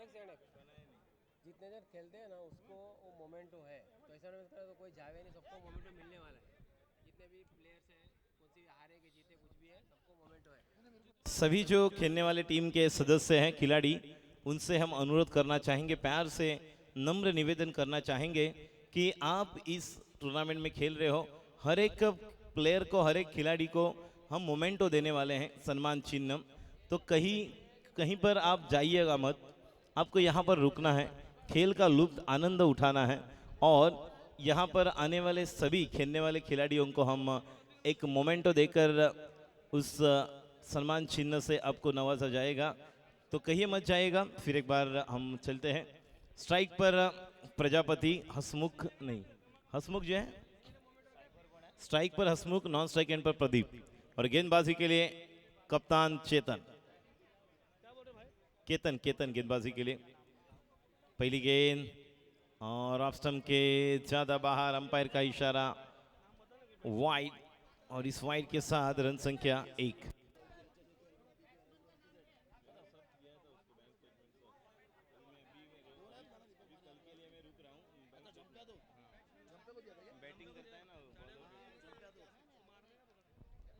जितने जन खेलते हैं ना उसको वो मोमेंटो है, तो ऐसा नहीं लगता तो कोई जावे नहीं, सबको मोमेंटो मिलने वाला है। जितने भी प्लेयर्स हैं, कौन सी हारे के जीते कुछ भी है, सबको मोमेंटो है। सभी जो खेलने वाले टीम के सदस्य हैं खिलाड़ी, उनसे हम अनुरोध करना चाहेंगे, प्यार से नम्र निवेदन करना चाहेंगे कि आप इस टूर्नामेंट में खेल रहे हो, हर एक प्लेयर को, हर एक खिलाड़ी को हम मोमेंटो देने वाले हैं, सम्मान चिन्ह। तो कहीं कहीं पर आप जाइएगा मत, आपको यहाँ पर रुकना है, खेल का लुत्फ आनंद उठाना है, और यहाँ पर आने वाले सभी खेलने वाले खिलाड़ियों को हम एक मोमेंटो देकर उस सम्मान चिन्ह से आपको नवाजा जाएगा। तो कहिए मत जाएगा। फिर एक बार हम चलते हैं। स्ट्राइक पर प्रजापति, हसमुख नहीं, हसमुख जो है स्ट्राइक पर हसमुख, नॉन स्ट्राइक एंड पर प्रदीप, और गेंदबाजी के लिए कप्तान चेतन, केतन केतन गेंदबाजी के लिए। पहली गेंद और ऑफ स्टंप के ज्यादा बाहर, अंपायर का इशारा वाइड, और इस वाइड के साथ रन संख्या 1।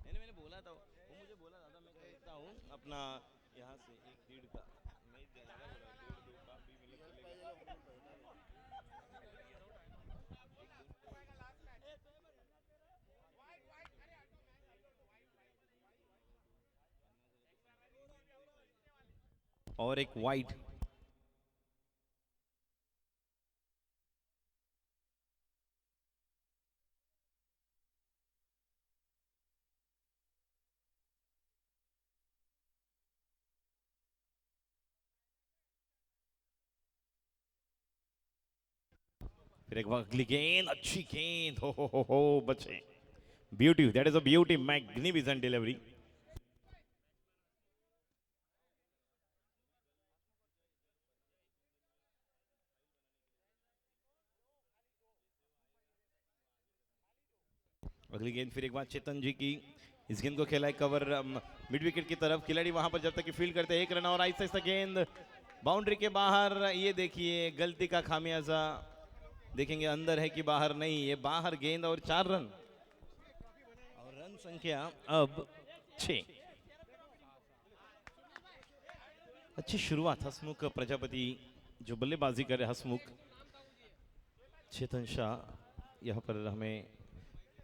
मैंने बोला था, वो मुझे बोला दादा मैं करता हूँ अपना यहाँ से 1 1.5 का, मैं ज्यादा बोला 1.5 2 का भी मिले चलेगा। और एक वाइड। फिर एक अगली गेंद, अच्छी गेंद, हो बचे, beauty, that is a beauty, magnificent delivery. अगली गेंद फिर एक बार चेतन जी की, इस गेंद को खेला है कवर मिड विकेट की तरफ, खिलाड़ी वहां पर जब तक कि फील्ड करते हैं 1 रन, और आहिस्ता आहिस्ता गेंद बाउंड्री के बाहर। ये देखिए गलती का खामियाजा देखेंगे, अंदर है कि बाहर, नहीं ये बाहर गेंद, और 4 रन, और रन संख्या अब 6। अच्छी शुरुआत हसमुख प्रजापति जो बल्लेबाजी करे, हसमुख चेतन शाह यहाँ पर हमें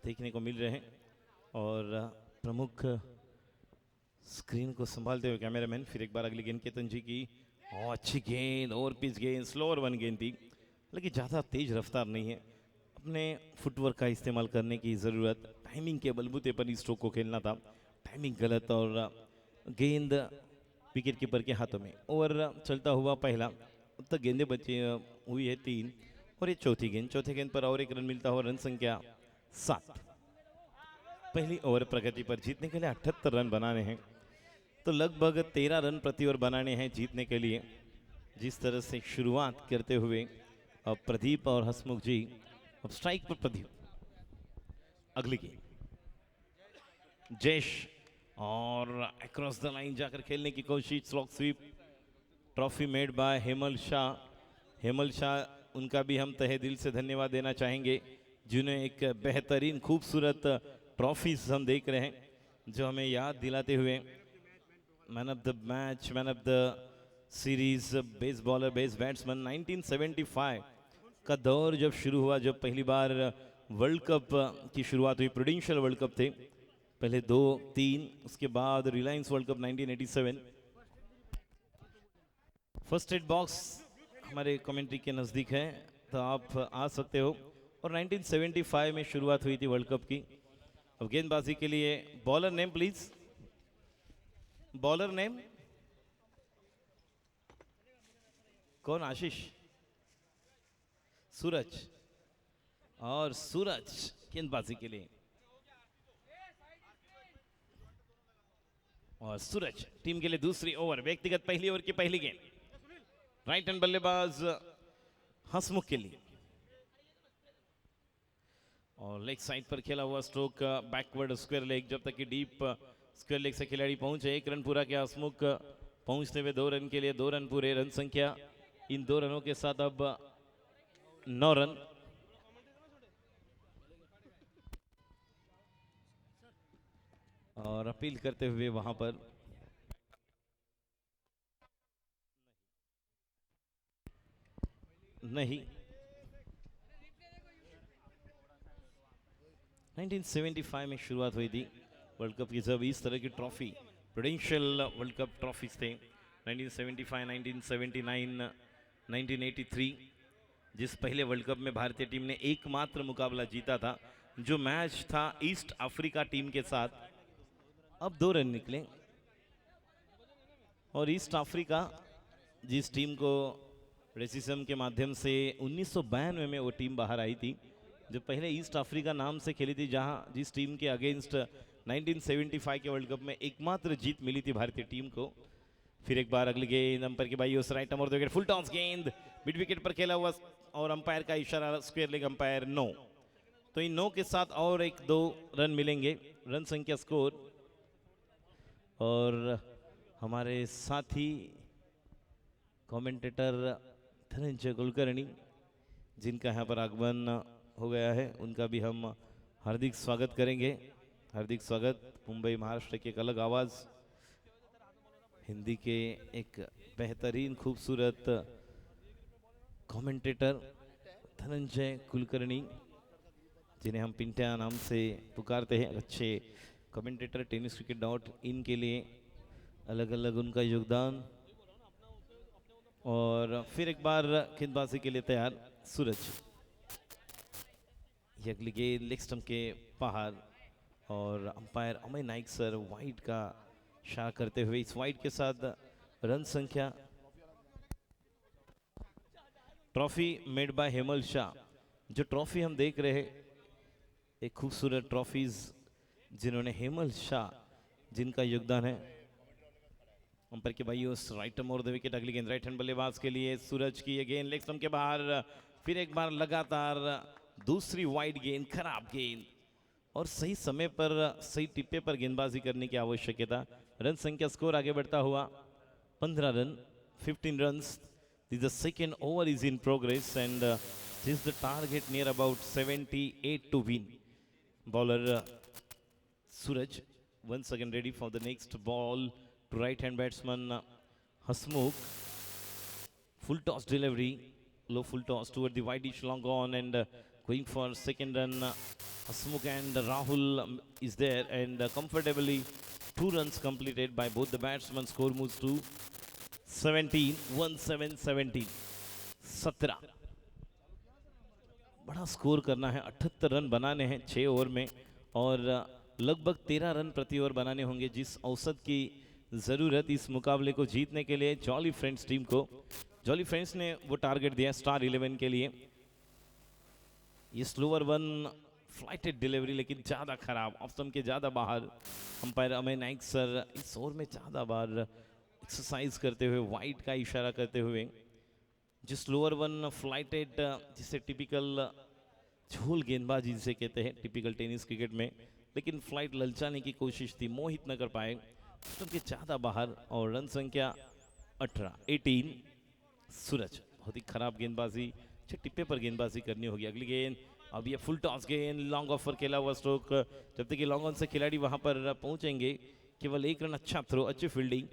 देखने को मिल रहे हैं, और प्रमुख स्क्रीन को संभालते हुए कैमरामैन। फिर एक बार अगली गेंद केतन जी की, अच्छी गेंद, और पिच गेंद, स्लोअर वन गेंद थी, लेकिन ज़्यादा तेज रफ्तार नहीं है, अपने फुटवर्क का इस्तेमाल करने की ज़रूरत, टाइमिंग के बलबूते पर इस स्ट्रोक को खेलना था, टाइमिंग गलत, और गेंद विकेट कीपर के हाथों में। ओवर चलता हुआ पहला, अब तक गेंदें बची हुई है 3, और ये चौथी गेंद पर और 1 रन मिलता हुआ, रन संख्या 7। पहली ओवर प्रगति पर, जीतने के लिए 78 रन बनाने हैं, तो लगभग 13 रन प्रति ओवर बनाने हैं जीतने के लिए। जिस तरह से शुरुआत करते हुए अब प्रदीप और हसमुख जी, अब स्ट्राइक पर प्रदीप, अगली गेंद जयेश, और अक्रॉस द लाइन जाकर खेलने की कोशिश, slog sweep, trophy made by Hemal Shah. Hemal Shah, उनका भी हम तहे दिल से धन्यवाद देना चाहेंगे, जिन्हें एक बेहतरीन खूबसूरत ट्रॉफीज हम देख रहे हैं, जो हमें याद दिलाते हुए man of the match, man of the series, best bowler, best batsman, 1975 का दौर जब शुरू हुआ, जब पहली बार वर्ल्ड कप की शुरुआत हुई, प्रूडेंशियल वर्ल्ड कप थे पहले 2 3, उसके बाद Reliance world cup 1987। First aid box हमारे कमेंट्री के नज़दीक है, तो आप आ सकते हो, और 1975 में शुरुआत हुई थी वर्ल्ड कप की। अब गेंदबाजी के लिए bowler name please, bowler name कौन? आशीष, सूरज, और सूरज गेंदबाजी के लिए, और सूरज टीम के लिए दूसरी ओवर, व्यक्तिगत पहली ओवर की पहली गेंद, राइट हैंड बल्लेबाज हसमुख के लिए, और लेग साइड पर खेला हुआ स्ट्रोक, बैकवर्ड स्क्वायर लेग, जब तक कि डीप स्क्वायर लेग से खिलाड़ी पहुंचे। 1 रन पूरा किया हसमुख, पहुंचते हुए 2 रन के लिए, 2 रन पूरे, रन संख्या इन 2 रनों के साथ अब 9 रन। और अपील करते हुए वहां पर नहीं। 1975 में शुरुआत हुई थी वर्ल्ड कप की, जब इस तरह की trophy prudential world cup trophies थे। 1975, 1979, 1983 जिस पहले वर्ल्ड कप में भारतीय टीम ने एकमात्र मुकाबला जीता था, जो मैच था ईस्ट अफ्रीका टीम के साथ। अब 2 रन निकले और ईस्ट अफ्रीका जिस टीम को रेसिज्म के माध्यम से 1992 में वो टीम बाहर आई थी, जो पहले ईस्ट अफ्रीका नाम से खेली थी, जहां जिस टीम के अगेंस्ट 1975 के वर्ल्ड कप में एकमात्र जीत मिली थी भारतीय टीम को। फिर एक बार अगली गेंद अंपायर की बाई उस right number 2 wicket, full toss गेंद मिड विकेट पर खेला हुआ और अंपायर का इशारा स्क्वायर लेग अंपायर नो। तो इन 9 के साथ और 1-2 रन मिलेंगे, रन संख्या स्कोर। और हमारे साथी कमेंटेटर धनंजय कुलकर्णी, जिनका यहाँ पर आगमन हो गया है, उनका भी हम हार्दिक स्वागत करेंगे। हार्दिक स्वागत। मुंबई महाराष्ट्र की एक अलग आवाज़, हिंदी के एक बेहतरीन खूबसूरत कमेंटेटर धनंजय कुलकर्णी, जिन्हें हम पिंट्या नाम से पुकारते हैं। अच्छे कमेंटेटर, tenniscricket.in के लिए अलग अलग उनका योगदान। और फिर एक बार गेंदबाजी के लिए तैयार सूरज। ये अगली गेंद लेग स्टंप के बाहर और umpire Amay Naik sir wide का इशारा करते हुए इस वाइड के साथ रन संख्या। Trophy made by Hemal Shah. जो ट्रॉफी हम देख रहे हैं, एक खूबसूरत ट्रॉफीज जिन्होंने हेमल शाह, जिनका योगदान है। अंपायर के भाई उस राइट मोर द विकेट, अगली गेंद राइट हैंड बल्लेबाज के लिए सूरज की ये गेंद लेग स्टंप के बाहर। फिर एक बार लगातार दूसरी वाइड गेंद, खराब गेंद और सही समय पर सही टिप्पे पर गेंदबाजी करने की आवश्यकता। रन संख्या स्कोर आगे बढ़ता हुआ 15 run, 15 runs. The second over is in progress and this is the target near about 78 to win. Bowler Suraj once again ready for the next ball to right hand batsman Hasmukh. Full toss delivery, low full toss toward the wide-ish long on and going for second run. Hasmukh and Rahul is there and comfortably 2 runs completed by both the batsmen. Score moves to 17, 17, 17, 17। बड़ा score करना है, 78 run बनाने हैं 6 over में और लगभग 13 run प्रति over बनाने होंगे, जिस औसत की ज़रूरत इस मुकाबले को जीतने के लिए जॉली फ्रेंड्स टीम को। जॉली फ्रेंड्स ने वो टारगेट दिया स्टार 11 के लिए। ये स्लोअर वन फ्लाइटेड डिलीवरी, लेकिन ज़्यादा खराब, ऑफ स्टंप के ज़्यादा बाहर। अंपायर अमय नाइक सर इस ओवर में ज़्यादा बार एक्सरसाइज करते हुए, वाइड का इशारा करते हुए, जिस लोअर वन फ्लाइटेड, जिसे टिपिकल झोल गेंदबाजी जिसे कहते हैं टिपिकल टेनिस क्रिकेट में, लेकिन फ्लाइट ललचाने की कोशिश थी, मोहित न कर पाए, उनके ज़्यादा बाहर। और रन संख्या 18 सूरज। बहुत ही खराब गेंदबाजी, टिप्पे पर गेंदबाजी करनी होगी। अगली गेंद, अब ये फुल टॉस गेंद, लॉन्ग ऑफ पर खेला हुआ स्ट्रोक। जब तक कि लॉन्ग ऑन से खिलाड़ी वहां पर पहुंचेंगे, केवल 1 रन, अच्छा थ्रो, अच्छी फील्डिंग।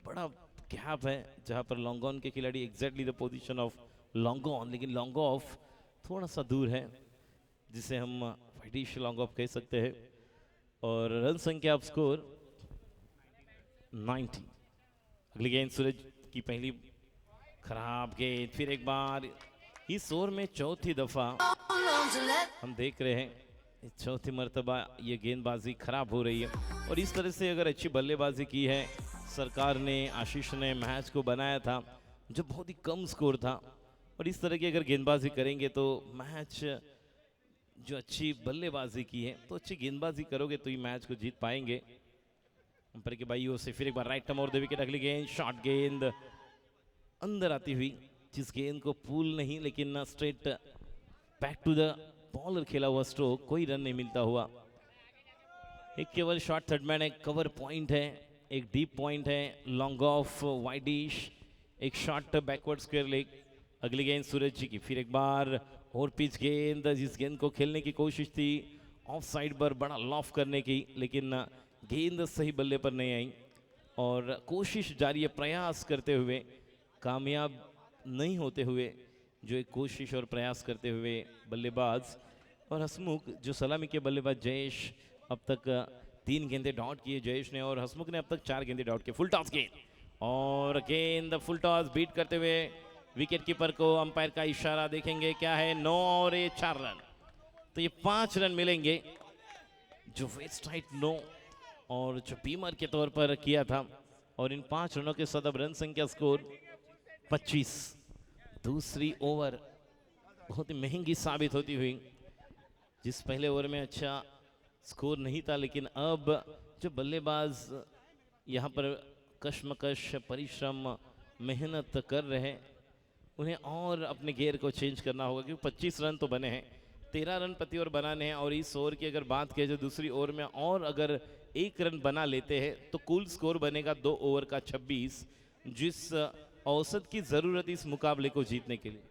बड़ा गैप है जहां पर लॉन्ग ऑन के खिलाड़ी exactly the position of long on, लेकिन लॉन्ग ऑफ थोड़ा सा दूर है, जिसे हम वाइडिश लॉन्ग ऑफ कह सकते हैं। और रन संख्या ऑफ स्कोर 90। अगली गेंद सूरज की पहली खराब गेंद, फिर एक बार। इस ओवर में चौथी दफा हम देख रहे हैं, चौथी मर्तबा ये गेंदबाजी खराब हो रही है। और इस तरह से अगर अच्छी बल्लेबाजी की है सरकार ने, आशीष ने मैच को बनाया था जो बहुत ही कम स्कोर था, और इस तरह की अगर गेंदबाजी करेंगे तो मैच, जो अच्छी बल्लेबाजी की है तो अच्छी गेंदबाजी करोगे तो ही मैच को जीत पाएंगे। अंपायर के भाइयों से फिर एक बार राइट टर्म और द विकेट। अगली गेंद शॉर्ट गेंद अंदर आती हुई, जिस गेंद को पुल नहीं लेकिन straight back to the bowler खेला हुआ स्ट्रोक, कोई रन नहीं मिलता हुआ। एक केवल शॉर्ट थर्ड मैन, एक कवर पॉइंट है, एक डीप पॉइंट है, लॉन्ग ऑफ वाइडिश, एक शॉट बैकवर्ड स्क्वायर लेग। अगली गेंद सूरज जी की, फिर एक बार और पिच गेंद, जिस गेंद को खेलने की कोशिश थी ऑफ साइड पर बड़ा लॉफ करने की, लेकिन गेंद सही बल्ले पर नहीं आई और कोशिश जारी है, प्रयास करते हुए कामयाब नहीं होते हुए, जो एक कोशिश और प्रयास करते हुए बल्लेबाज और हसमुख जो सलामी के बल्लेबाज जयेश अब तक 3 गेंदें डॉट किए जयेश ने और हसमुख ने अब तक 4 गेंदें डॉट किए। फुल टॉस गेंद और गेंद फुल टॉस बीट करते हुए विकेट कीपर को अंपायर का इशारा देखेंगे क्या है, 9 और ये 4 रन, तो ये 5 रन मिलेंगे जो वेस्ट राइट 9 और जो बीमर के तौर पर किया था, और इन 5 रनों के साथ अब रन संख्या स्कोर 25। दूसरी ओवर बहुत ही महंगी साबित होती हुई, जिस पहले ओवर में अच्छा स्कोर नहीं था, लेकिन अब जो बल्लेबाज यहाँ पर कशमकश परिश्रम मेहनत कर रहे हैं, उन्हें और अपने गेयर को चेंज करना होगा, क्योंकि 25 रन तो बने हैं, 13 रन प्रति ओवर बनाने हैं, और इस ओवर की अगर बात किया जाए दूसरी ओवर में और अगर 1 रन बना लेते हैं तो कुल स्कोर बनेगा 2 ओवर का 26, जिस औसत की जरूरत इस मुकाबले को जीतने के लिए।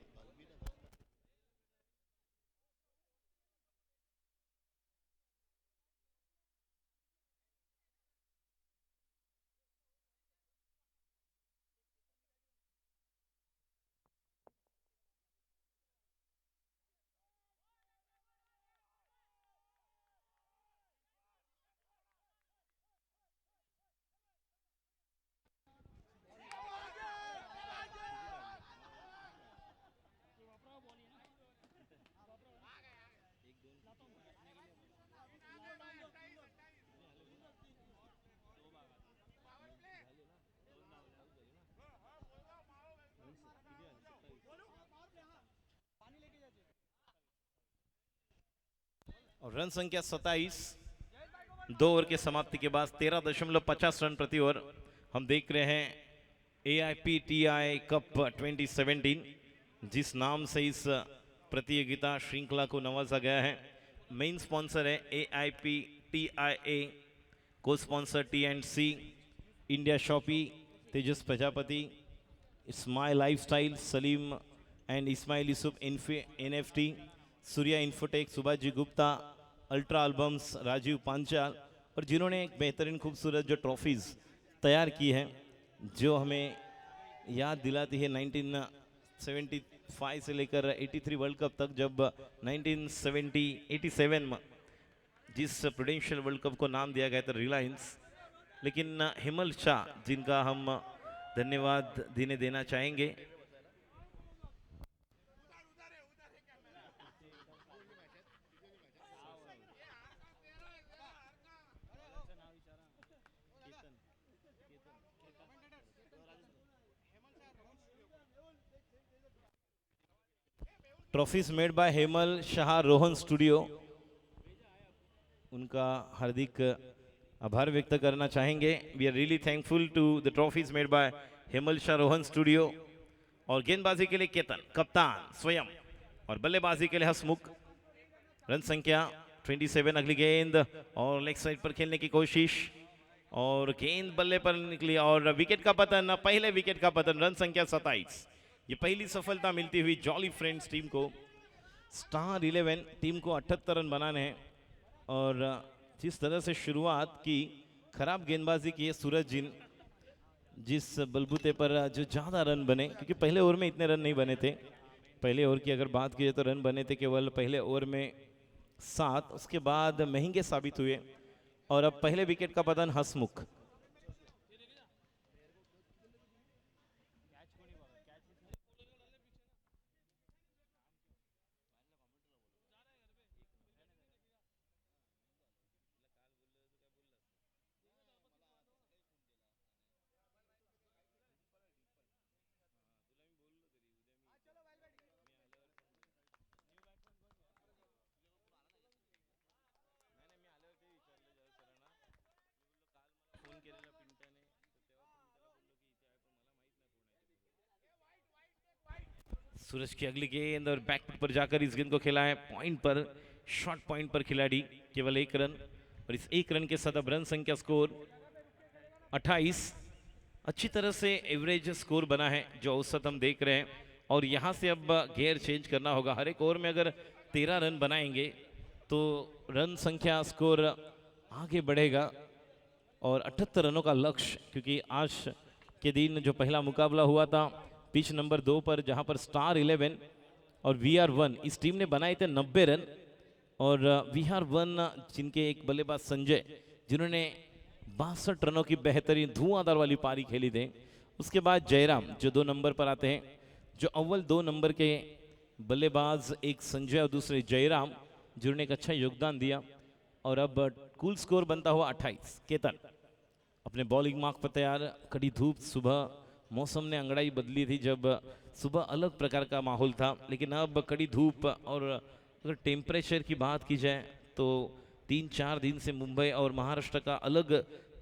और रन संख्या 27, 2 ओवर के समाप्ति के बाद 13.50 रन प्रति ओवर। हम देख रहे हैं AIPTI कप 2017, जिस नाम से इस प्रतियोगिता श्रृंखला को नवाजा गया है। मेन स्पॉन्सर है AIPTIA, को sponsor T&C, India Shoppe, Tejas Prajapati, Smile Lifestyle, Salim and Ismail Yusuf NFT, Surya Infotech, Subhash ji Gupta, Ultra Albums, Rajiv Panchal, और जिन्होंने एक बेहतरीन खूबसूरत जो ट्रॉफीज़ तैयार की हैं, जो हमें याद दिलाती है 1975 से लेकर 83 वर्ल्ड कप तक, जब 1987 में जिस प्रूडेंशियल वर्ल्ड कप को नाम दिया गया था रिलायंस, लेकिन हेमल शाह, जिनका हम धन्यवाद देना चाहेंगे, trophies made by Hemal Shah Rohan studio, उनका हार्दिक आभार व्यक्त करना चाहेंगे। We are really thankful to the trophies made by Hemal Shah Rohan studio. और गेंदबाजी के लिए केतन कप्तान स्वयं, और बल्लेबाजी के लिए हसमुख। रन संख्या 27। अगली गेंद और लेग साइड पर खेलने की कोशिश, और गेंद बल्ले पर निकली और विकेट का पतन, पहले विकेट का पतन। रन संख्या 27। ये पहली सफलता मिलती हुई जॉली फ्रेंड्स टीम को। स्टार 11 टीम को 78 रन बनाने हैं, और जिस तरह से शुरुआत की, खराब गेंदबाजी की है सूरज जी, जिस बलबूते पर जो ज़्यादा रन बने, क्योंकि पहले ओवर में इतने रन नहीं बने थे। पहले ओवर की अगर बात की जाए तो रन बने थे केवल पहले ओवर में 7, उसके बाद महंगे साबित हुए, और अब पहले विकेट का पतन हसमुख। सूरज की अगली गेंद और बैक पर जाकर इस गेंद को खेला है पॉइंट पर, शॉर्ट पॉइंट पर खिलाड़ी, केवल 1 रन, और इस 1 रन के साथ अब रन संख्या स्कोर 28। अच्छी तरह से एवरेज स्कोर बना है जो औसत हम देख रहे हैं, और यहाँ से अब गियर चेंज करना होगा। हर एक ओवर में अगर 13 रन बनाएंगे तो रन संख्या स्कोर आगे बढ़ेगा, और 78 रनों का लक्ष्य, क्योंकि आज के दिन जो पहला मुकाबला हुआ था पिच नंबर 2 पर, जहां पर स्टार 11 और VR1 इस टीम ने बनाए थे 90 रन, और VR1 जिनके एक बल्लेबाज संजय जिन्होंने 62 रनों की बेहतरीन धुआंधार वाली पारी खेली थी। उसके बाद जयराम जो 2 नंबर पर आते हैं, जो अव्वल 2 नंबर के बल्लेबाज एक संजय और दूसरे जयराम जिन्होंने एक अच्छा योगदान दिया, और अब कुल स्कोर बनता हुआ 28। केतन अपने बॉलिंग मार्क पर तैयार। कड़ी धूप, सुबह मौसम ने अंगड़ाई बदली थी, जब सुबह अलग प्रकार का माहौल था, लेकिन अब कड़ी धूप, और अगर टेम्परेचर की बात की जाए तो 3-4 दिन से मुंबई और महाराष्ट्र का अलग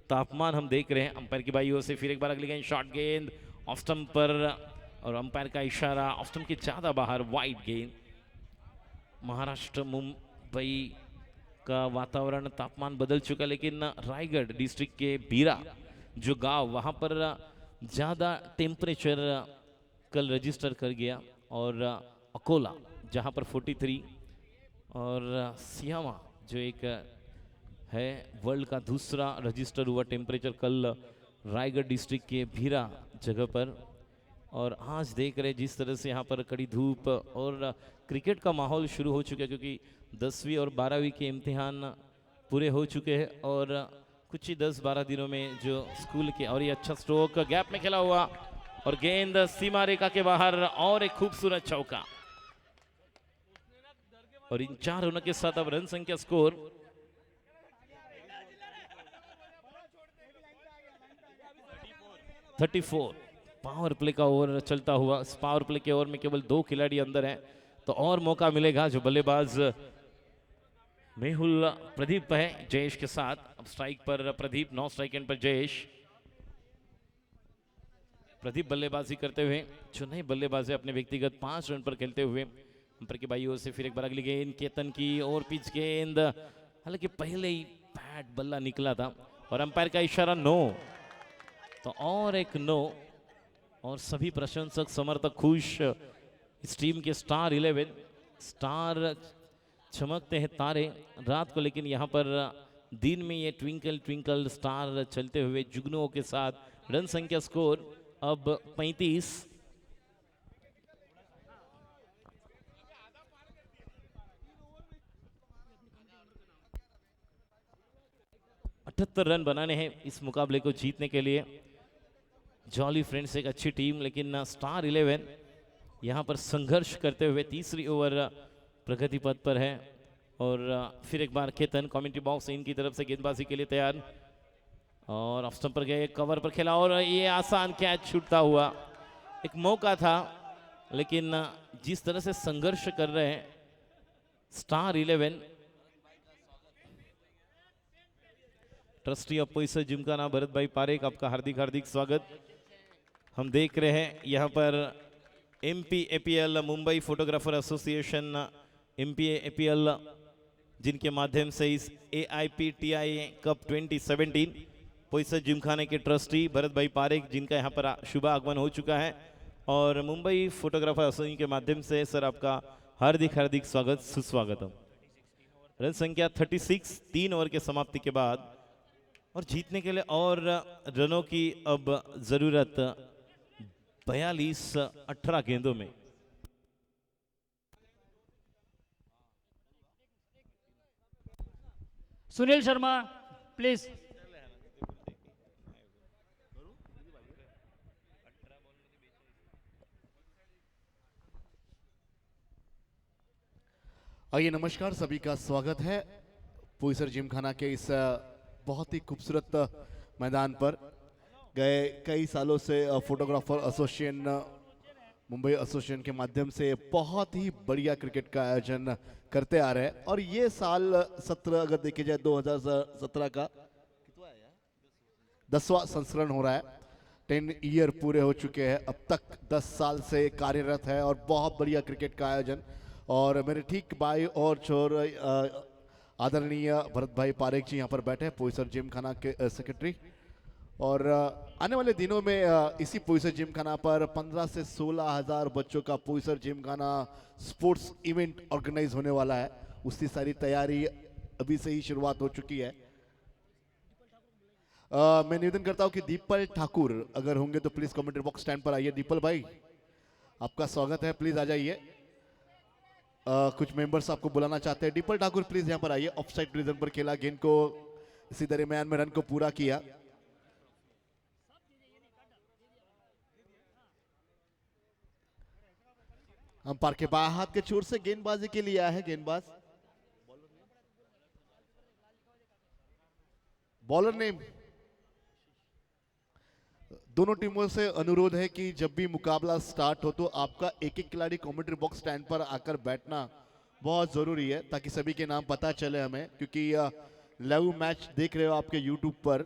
तापमान हम देख रहे हैं। अंपायर की बाई ओर से फिर एक बार अगली गेंद, शॉर्ट गेंद ऑफ स्टंप पर, और अंपायर का इशारा ऑफ स्टंप के ज़्यादा बाहर, वाइड गेंद। महाराष्ट्र मुंबई का वातावरण, तापमान बदल चुका, लेकिन रायगढ़ डिस्ट्रिक्ट के बीरा जो गांव, वहां पर ज़्यादा टेम्परेचर कल रजिस्टर कर गया, और अकोला जहां पर 43, और सियामा जो एक है वर्ल्ड का दूसरा रजिस्टर हुआ टेम्परेचर कल रायगढ़ डिस्ट्रिक्ट के भीरा जगह पर। और आज देख रहे जिस तरह से यहाँ पर कड़ी धूप, और क्रिकेट का माहौल शुरू हो चुका है, क्योंकि 10वीं और 12वीं के इम्तिहान पूरे हो चुके हैं, और कुछ ही 10-12 दिनों में जो स्कूल के। और ये अच्छा स्ट्रोक गैप में खेला हुआ, और गेंद सीमा रेखा के बाहर, और एक खूबसूरत चौका। और इन 4 रनों के साथ अब रन संख्या स्कोर 34। पावर प्ले का ओवर चलता हुआ, इस पावर प्ले के ओवर में केवल 2 खिलाड़ी अंदर हैं, तो और मौका मिलेगा। जो बल्लेबाज मेहुल प्रदीप है जयेश के साथ, अब स्ट्राइक पर प्रदीप, 9 स्ट्राइक एंड पर जयेश। प्रदीप बल्लेबाजी करते हुए, जो नए बल्लेबाज है अपने व्यक्तिगत 5 रन पर खेलते हुए। अंपायर की बाई ओर से फिर एक बार अगली गेंद केतन की, और पिच गेंद, हालांकि पहले ही बैट बल्ला निकला था, और अंपायर का इशारा नो, तो और एक नो, और सभी प्रशंसक समर्थक खुश। इस टीम के स्टार 11, स्टार चमकते हैं तारे रात को, लेकिन यहाँ पर दिन में ये ट्विंकल ट्विंकल स्टार चलते हुए जुगनुओं के साथ। रन संख्या स्कोर अब 35। रन बनाने हैं इस मुकाबले को जीतने के लिए। जॉली फ्रेंड्स एक अच्छी टीम, लेकिन स्टार 11 यहां पर संघर्ष करते हुए तीसरी ओवर प्रगति पथ पर है। और फिर एक बार केतन कमेंट्री बॉक्स इनकी तरफ से गेंदबाजी के लिए तैयार, और ऑफ स्टंप पर गए, कवर पर खेला, और ये आसान कैच छूटता हुआ। एक मौका था, लेकिन जिस तरह से संघर्ष कर रहे हैं star 11। Trustee of Poisar Gymkhana Bharat bhai Parekh, आपका हार्दिक हार्दिक स्वागत। हम देख रहे हैं यहाँ पर MPAPL Mumbai photographer association, MPAPL जिनके माध्यम से इस AIPTI कप 2017 पोइसर जिमखाने के ट्रस्टी भरत भाई पारेख, जिनका यहाँ पर शुभ आगमन हो चुका है, और मुंबई फोटोग्राफर एसोसिएशन के माध्यम से सर आपका हार्दिक हार्दिक स्वागत सुस्वागतम। रन संख्या 36, 3 ओवर के समाप्ति के बाद, और जीतने के लिए और रनों की अब जरूरत 42-18 गेंदों में। सुनील शर्मा प्लीज। आइए, नमस्कार, सभी का स्वागत है पोइसर जिमखाना के इस बहुत ही खूबसूरत मैदान पर। गए कई सालों से फोटोग्राफर एसोसिएशन मुंबई एसोसिएशन के माध्यम से बहुत ही बढ़िया क्रिकेट का आयोजन करते आ रहे हैं, और ये साल 17 अगर देखे जाए 2017 का 10वां संस्करण हो रहा है। 10 ईयर पूरे हो चुके हैं, अब तक 10 साल से कार्यरत है, और बहुत बढ़िया क्रिकेट का आयोजन। और मेरे ठीक बाई और छोर आदरणीय भरत भाई पारेख जी यहाँ पर बैठे हैं, पोइसर जिमखाना के सेक्रेटरी, और आने वाले दिनों में इसी पोईसर जिमखाना पर 15 से 16,000 बच्चों का Poisar Gymkhana sports event organise होने वाला है। उसकी सारी तैयारी अभी से ही शुरुआत हो चुकी है। मैं निवेदन करता हूं कि दीपल ठाकुर अगर होंगे तो प्लीज कमेंट्री बॉक्स स्टैंड पर आइए। दीपल भाई आपका स्वागत है, प्लीज आ जाइए। कुछ मेंबर्स आपको बुलाना चाहते हैं। दीपल ठाकुर प्लीज यहां पर आइए। ऑफसाइड रीजन पर खेला, गेंद को इसी दरमियान में रन को पूरा किया। अंपायर के बाएं हाथ के छोर से गेंदबाजी के लिए आया है गेंदबाज। बॉलर ने दोनों टीमों से अनुरोध है कि जब भी मुकाबला स्टार्ट हो तो आपका एक एक खिलाड़ी कमेंट्री बॉक्स स्टैंड पर आकर बैठना बहुत जरूरी है ताकि सभी के नाम पता चले हमें, क्योंकि लाइव मैच देख रहे हो आपके यूट्यूब पर।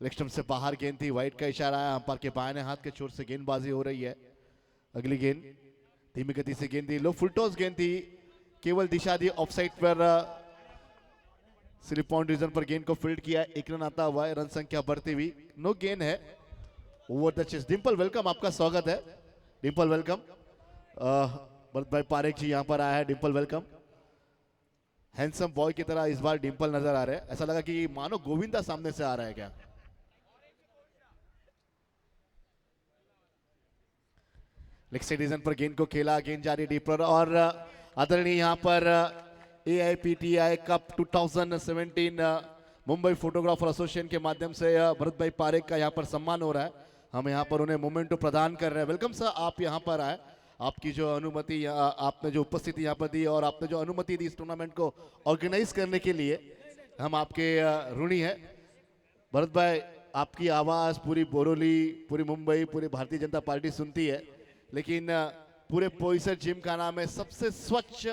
लेग स्टंप से बाहर गेंद थी, वाइड का इशारा है। अंपायर के बाएं हाथ के छोर से गेंदबाजी हो रही है। अगली गेंद धीमी गति से गेंद थी, लो फुल टॉस गेंद थी, केवल दिशा दी ऑफसाइड पर। स्लिप पॉइंट रीजन पर गेंद को फील्ड किया, एक रन आता हुआ है, रन संख्या बढ़ती हुई। नो गेंद है over the chest. Dimple welcome, आपका स्वागत है। डिंपल वेलकम। भरत भाई पारेख जी यहां पर आया है। डिंपल वेलकम। हैंडसम बॉय की तरह इस बार डिंपल नजर आ रहे हैं, ऐसा लगा कि मानो गोविंदा सामने से आ रहा है क्या। लेग साइड रीजन पर गेंद को खेला, गेंद जारी डीपर और आदरणीय यहां पर AIPTI cup 2017 Mumbai photographer association के माध्यम से भरत भाई पारेख का यहां पर सम्मान हो रहा है। हम यहां पर उन्हें मोमेंटो प्रदान कर रहे हैं। वेलकम सर, आप यहां पर आए। आपकी जो अनुमति, आपने जो उपस्थिति यहां पर दी और आपने जो अनुमति दी इस टूर्नामेंट को ऑर्गेनाइज करने के लिए, हम आपके ऋणी हैं। भरत भाई, आपकी आवाज पूरी बोरोली, पूरी मुंबई, पूरी भारतीय जनता पार्टी सुनती है, लेकिन पूरे पोईसर जिमखाना में सबसे स्वच्छ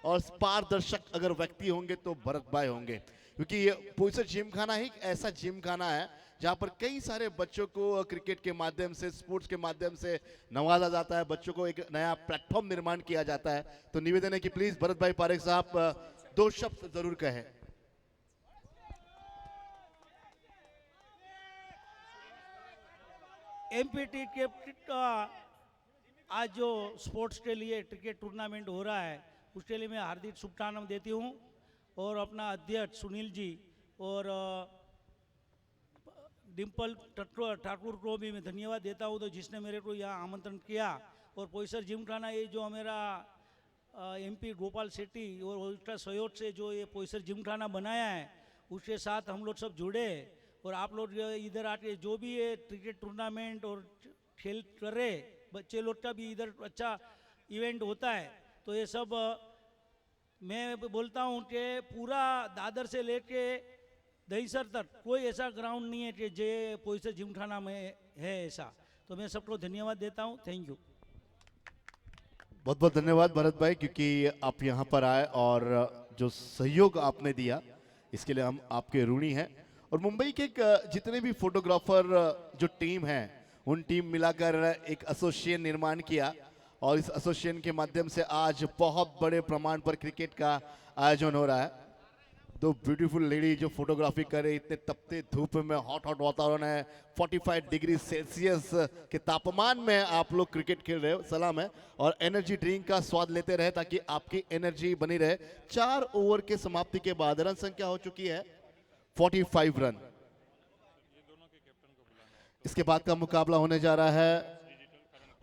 और पारदर्शक अगर व्यक्ति होंगे तो भरत भाई होंगे, क्योंकि ये पोईसर जिमखाना ही ऐसा जिमखाना है जहां पर कई सारे बच्चों को क्रिकेट के माध्यम से, स्पोर्ट्स के माध्यम से नवाजा जाता है, बच्चों को एक नया प्लेटफॉर्म निर्माण किया जाता है। तो निवेदन है कि प्लीज भरत भाई पारेख साहब 2 शब्द जरूर कहें। एमपीटी के आज जो स्पोर्ट्स के लिए क्रिकेट टूर्नामेंट हो रहा है उसके लिए मैं हार्दिक शुभकामनाएं देती हूं और अपना अध्यक्ष सुनील जी और डिंपल ठाकुर को भी मैं धन्यवाद देता हूं, तो जिसने मेरे को यहाँ आमंत्रण किया। और पोईसर जिमखाना ये जो मेरा MP गोपाल शेट्टी और उसका सहयोग से जो ये पोईसर जिमखाना बनाया है उसके साथ हम लोग सब जुड़े और आप लोग इधर आके जो भी ये क्रिकेट टूर्नामेंट और खेल कर रहे बच्चे लोग का भी इधर अच्छा इवेंट होता है। तो ये सब मैं बोलता हूँ कि पूरा दादर से लेके दहीसर तक कोई ऐसा ग्राउंड नहीं है कि जे पोईसर जिमखाना में है ऐसा। तो मैं सबको धन्यवाद देता हूँ। Thank you. बहुत बहुत धन्यवाद भरत भाई, क्योंकि आप यहाँ पर आए और जो सहयोग आपने दिया इसके लिए हम आपके ऋणी हैं। और मुंबई के जितने भी फोटोग्राफर जो टीम है उन टीम मिलाकर एक एसोसिएशन निर्माण किया और इस एसोसिएशन के माध्यम से आज बहुत बड़े प्रमाण पर क्रिकेट का आयोजन हो रहा है। 2 ब्यूटीफुल लेडी जो फोटोग्राफी कर रहे, इतने तपते धूप में, हॉट वातावरण है, 45 डिग्री सेल्सियस के तापमान में आप लोग क्रिकेट खेल रहे हो, सलाम है। और एनर्जी ड्रिंक का स्वाद लेते रहे ताकि आपकी एनर्जी बनी रहे। 4 ओवर के समाप्ति के बाद रन संख्या हो चुकी है 45 रन। इसके बाद का मुकाबला होने जा रहा है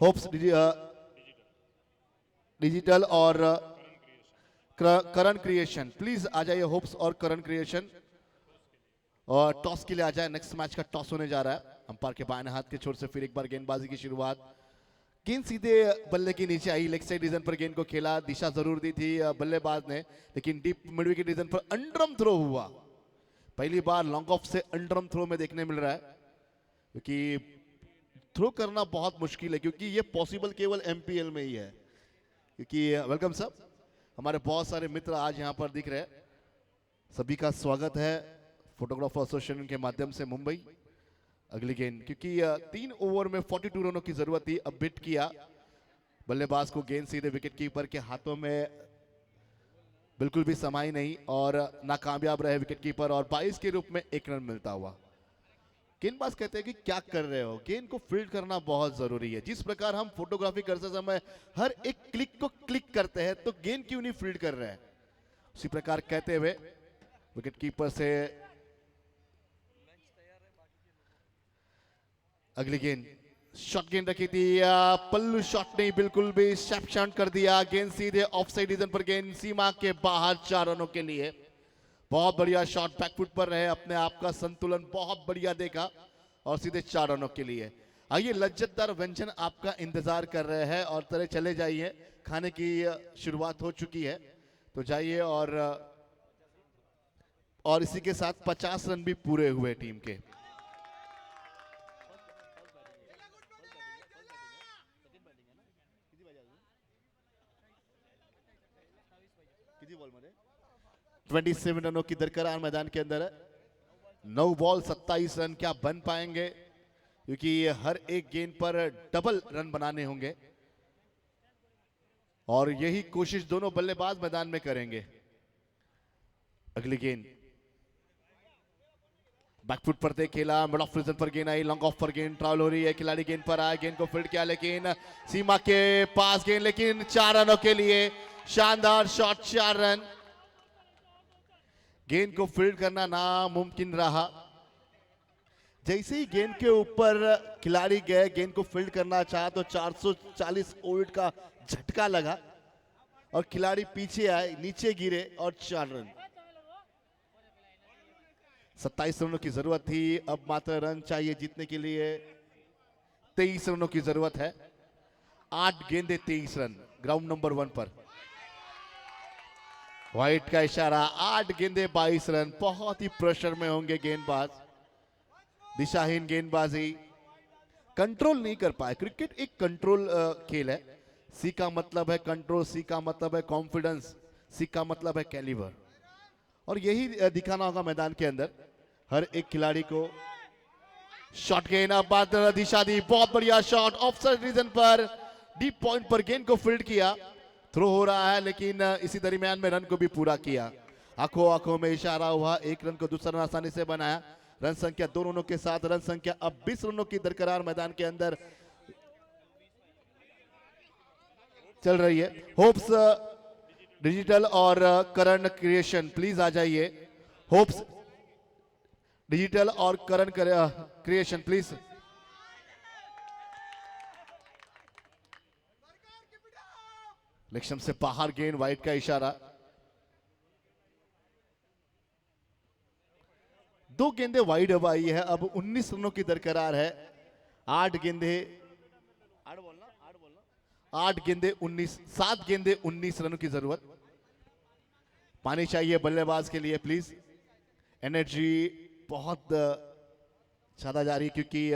होप्स डिजिटल और करण क्रिएशन। प्लीज आ जाइए होप्स और करण क्रिएशन। और टॉस के लिए आ जाए, नेक्स्ट मैच का टॉस होने जा रहा है। अंपायर के बाएं हाथ के छोर से फिर एक बार गेंदबाजी की शुरुआत, गेंद सीधे बल्ले के नीचे आई। लेग साइड रीजन पर गेंद को खेला, दिशा जरूर दी थी बल्लेबाज ने, लेकिन डीप मिड विकेट रीजन पर अंडरम थ्रो हुआ। पहली बार लॉन्ग ऑफ से अंडरम थ्रो में देखने मिल रहा है, क्योंकि थ्रो करना बहुत मुश्किल है, क्योंकि ये पॉसिबल केवल MPL में ही है। क्योंकि वेलकम सर, हमारे बहुत सारे मित्र आज यहाँ पर दिख रहे हैं, सभी का स्वागत है फोटोग्राफर एसोसिएशन के माध्यम से मुंबई। अगली गेंद, क्योंकि 3 ओवर में 42 रनों की जरूरत थी, अब बिट किया बल्लेबाज को, गेंद सीधे विकेट कीपर के हाथों में बिल्कुल भी समाई नहीं और नाकामयाब रहे विकेट कीपर और 22 के रूप में 1 रन मिलता हुआ। गेंदबाज कहते हैं कि क्या कर रहे हो, गेंद को फील्ड करना बहुत जरूरी है। जिस प्रकार हम फोटोग्राफी करते समय हर एक क्लिक को क्लिक करते हैं, तो गेंद क्यों नहीं फील्ड कर रहे हैं। उसी प्रकार कहते हुए विकेट कीपर से अगली गेंद, शॉट गेंद रखी थी, पल्लू शॉट नहीं, बिल्कुल भी शैप शॉट कर दिया, गेंद सीधे ऑफ साइड रीजन पर, गेंद सीमा के बाहर 4 रनों के लिए। बहुत बढ़िया शॉट, बैकफुट पर रहे, अपने आप का संतुलन बहुत बढ़िया देखा और सीधे 4 रनों के लिए। आइए, लज्जतदार व्यंजन आपका इंतजार कर रहे हैं और तरह चले जाइए, खाने की शुरुआत हो चुकी है, तो जाइए। और इसी के साथ 50 रन भी पूरे हुए टीम के। किती बॉल मध्ये 27 रनों की दरकरार मैदान के अंदर है। 9 बॉल 27 रन क्या बन पाएंगे, क्योंकि हर एक गेंद पर डबल रन बनाने होंगे और यही कोशिश दोनों बल्लेबाज मैदान में करेंगे। अगली गेंद बैकफुट पर दे खेला, मिड ऑफ रीजन पर गेंद आई, लॉन्ग ऑफ पर गेंद ट्रैवल हो रही है, खिलाड़ी गेंद पर आया, गेंद को फील्ड किया, लेकिन सीमा के पास गेंद, लेकिन 4 रनों के लिए शानदार शॉट, 4 रन। गेंद को फील्ड करना नामुमकिन रहा। जैसे ही गेंद के ऊपर खिलाड़ी गए, गेंद को फील्ड करना चाहा तो 440 ओल्ड का झटका लगा और खिलाड़ी पीछे आए, नीचे गिरे और 4 रन। 27 रनों की जरूरत थी, अब मात्र रन चाहिए जीतने के लिए। 23 रनों की जरूरत है, 8 गेंदे 23 रन ग्राउंड नंबर 1 पर। व्हाइट का इशारा, 8 गेंदे 22 रन। बहुत ही प्रेशर में होंगे गेंदबाज, दिशाहीन गेंदबाजी, कंट्रोल नहीं कर पाए। क्रिकेट एक कंट्रोल खेल है। सी का मतलब है कंट्रोल, सी का मतलब है कॉन्फिडेंस, सी का मतलब है कैलिबर, और यही दिखाना होगा मैदान के अंदर हर एक खिलाड़ी को। शॉट गेंद, अब बात दिशा दी, बहुत बढ़िया शॉट, ऑफ साइड रीजन पर डीप पॉइंट पर गेंद को फील्ड किया। थ्रो हो रहा है, लेकिन इसी दरमियान में रन को भी पूरा किया। आंखों आंखों में इशारा हुआ, 1 रन को दूसरा रन आसानी से बनाया। रन संख्या 2 रनों के साथ रन संख्या अब 20 रनों की दरकरार मैदान के अंदर चल रही है। होप्स डिजिटल और करण क्रिएशन प्लीज आ जाइए। होप्स डिजिटल और करण क्रिएशन प्लीज। लेक्शन से बाहर गेंद, वाइड का इशारा। 2 गेंदे वाइड अब आई है, अब 19 रनों की दरकरार है। 8 गेंदे 19, 7 गेंदे 19 रनों की जरूरत। पानी चाहिए बल्लेबाज के लिए प्लीज। एनर्जी बहुत ज्यादा जा रही है, क्योंकि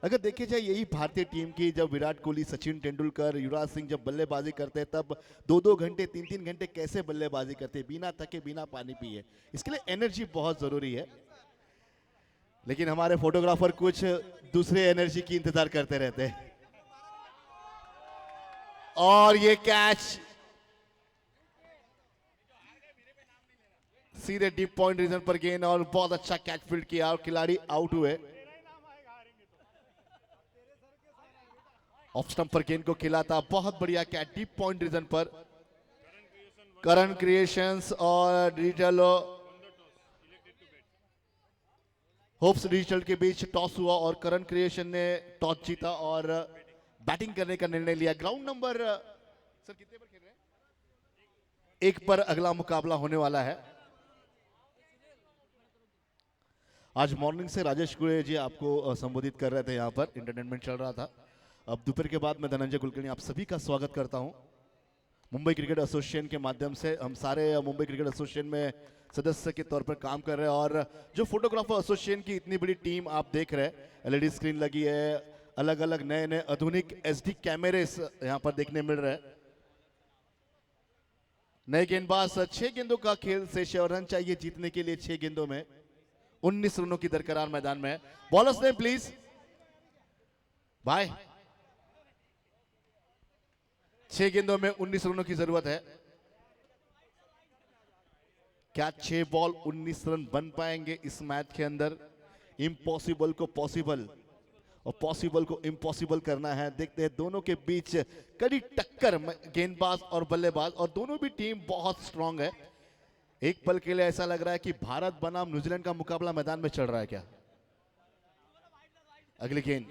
अगर देखे जाए यही भारतीय टीम की, जब विराट कोहली, सचिन तेंदुलकर, युवराज सिंह जब बल्लेबाजी करते हैं तब 2-2 घंटे 3-3 घंटे कैसे बल्लेबाजी करते हैं, बिना थके, बिना पानी पिए। इसके लिए एनर्जी बहुत जरूरी है, लेकिन हमारे फोटोग्राफर कुछ दूसरे एनर्जी की इंतजार करते रहते हैं। और ये कैच सीधे डीप पॉइंट रीजन पर गेंद, और बहुत अच्छा कैच फील्ड किया और खिलाड़ी आउट हुए। ऑफ स्टंप पर गेंद को खेला था, बहुत बढ़िया कैच डीप पॉइंट रीजन पर। करण क्रिएशंस और डिजिटल होप्स डिजिटल के बीच टॉस हुआ और करण क्रिएशन ने टॉस जीता और बैटिंग करने का निर्णय लिया। ग्राउंड नंबर सर कितने पर खेल रहे हैं? 1 पर अगला मुकाबला होने वाला है। आज मॉर्निंग से राजेश गुड़े जी आपको संबोधित कर रहे थे, यहाँ पर इंटरटेनमेंट चल रहा था। अब दोपहर के बाद मैं धनंजय कुलकर्णी आप सभी का स्वागत करता हूं। मुंबई क्रिकेट एसोसिएशन के माध्यम से हम सारे मुंबई क्रिकेट एसोसिएशन में सदस्य के तौर पर काम कर रहे हैं, और जो फोटोग्राफर एसोसिएशन की इतनी बड़ी टीम आप देख रहे हैं, एलईडी स्क्रीन लगी है, अलग अलग नए नए आधुनिक एचडी कैमरे यहाँ पर देखने मिल रहे हैं। नए गेंदबाज, 6 गेंदों का खेल शेष है और रन चाहिए जीतने के लिए। 6 गेंदों में 19 रनों की दरकरार मैदान में। बॉलर्स ने प्लीज भाई, 6 गेंदों में 19 रनों की जरूरत है। क्या 6 बॉल 19 रन बन पाएंगे इस मैच के अंदर? इम्पॉसिबल को पॉसिबल और पॉसिबल को इम्पॉसिबल करना है। देखते हैं दोनों के बीच कड़ी टक्कर गेंदबाज और बल्लेबाज, और दोनों भी टीम बहुत स्ट्रांग है। एक पल के लिए ऐसा लग रहा है कि भारत बनाम न्यूजीलैंड का मुकाबला मैदान में चल रहा है क्या। अगली गेंद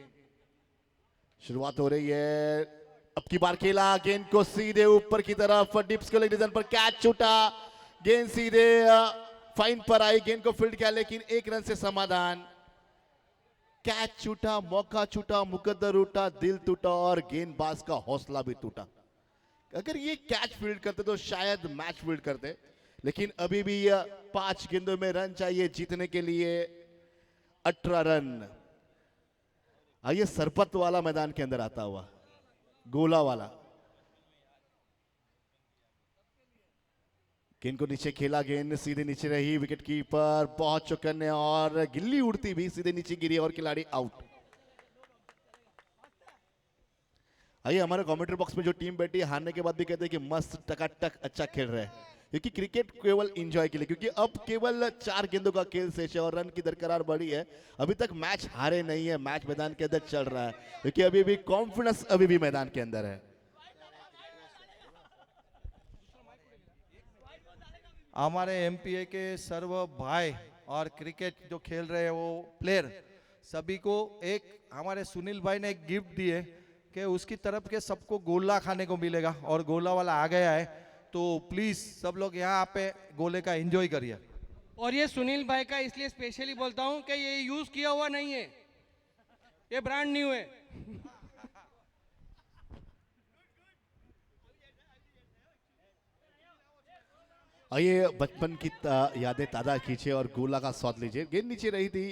शुरुआत हो रही है, अब की बार खेला, गेंद को सीधे ऊपर की तरफ डिप्स के डिवीजन पर कैच छूटा, गेंद सीधे फाइन पर आई, गेंद को फील्ड किया लेकिन एक रन से समाधान। कैच छूटा, मौका छूटा, मुकद्दर उठा, दिल टूटा और गेंदबाज का हौसला भी टूटा। अगर ये कैच फील्ड करते तो शायद मैच फील्ड करते, लेकिन अभी भी 5 गेंदों में रन चाहिए जीतने के लिए, 18 रन। आइए सरपत वाला मैदान के अंदर आता हुआ, गोला वाला, गेंद को नीचे खेला, गेंद सीधे नीचे रही, विकेट कीपर बहुत चौकन्ने और गिल्ली उड़ती भी सीधे नीचे गिरी और खिलाड़ी आउट। आइए हमारे कमेंट्री बॉक्स में जो टीम बैठी है हारने के बाद भी कहते हैं कि मस्त टकाटक अच्छा खेल रहे हैं, क्योंकि क्रिकेट केवल एंजॉय के लिए, क्योंकि अब केवल 4 गेंदों का खेल शेष है और रन की दरकरार बढ़ी है। अभी तक मैच हारे नहीं है, मैच मैदान के अंदर चल रहा है, क्योंकि अभी भी कॉन्फिडेंस अभी भी मैदान के अंदर है। हमारे एमपीए के सर्व भाई और क्रिकेट जो खेल रहे हैं वो प्लेयर सभी को एक हमारे सुनील भाई ने एक गिफ्ट दी है कि उसकी तरफ के सबको गोला खाने को मिलेगा, और गोला वाला आ गया है, तो प्लीज सब लोग यहाँ पे गोले का एंजॉय करिए। और ये सुनील भाई का इसलिए स्पेशली बोलता हूँ कि ये यूज किया हुआ नहीं है, ये ब्रांड न्यू है। आइए बचपन की यादें ताजा कीजिए और गोला का स्वाद लीजिए। गेंद नीचे रही थी,